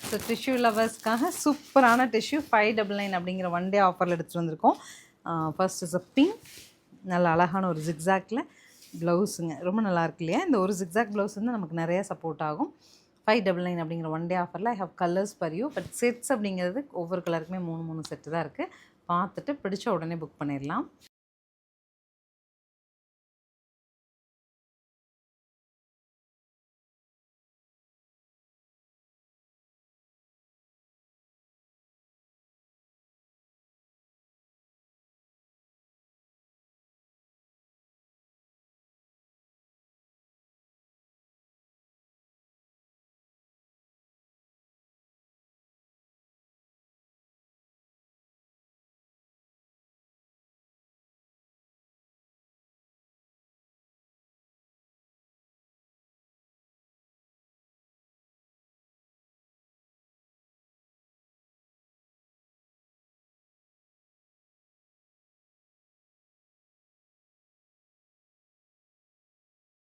So tissue லவர்ஸ்க்காக சூப்பரான tissue 599 அப்படிங்கிற one day ஆஃபரில் எடுத்துகிட்டு வந்திருக்கோம். ஃபர்ஸ்ட் இஸ் அ பிங்க், நல்ல அழகான ஒரு ஜிக்ஸாக்டில் ப்ளவுஸுங்க. ரொம்ப நல்லா இருக்கு இல்லையா? இந்த ஒரு ஜிக்ஸாக் ப்ளவுஸ் வந்து நமக்கு நிறையா சப்போர்ட் ஆகும். 599 அப்படிங்கிற ஒன் டே ஆஃபரில் I have colours for you. But sets அப்படிங்கிறது ஒவ்வொரு கலருக்குமே 3 செட்டு தான் இருக்குது. பார்த்துட்டு பிடிச்ச உடனே புக் பண்ணிடலாம்.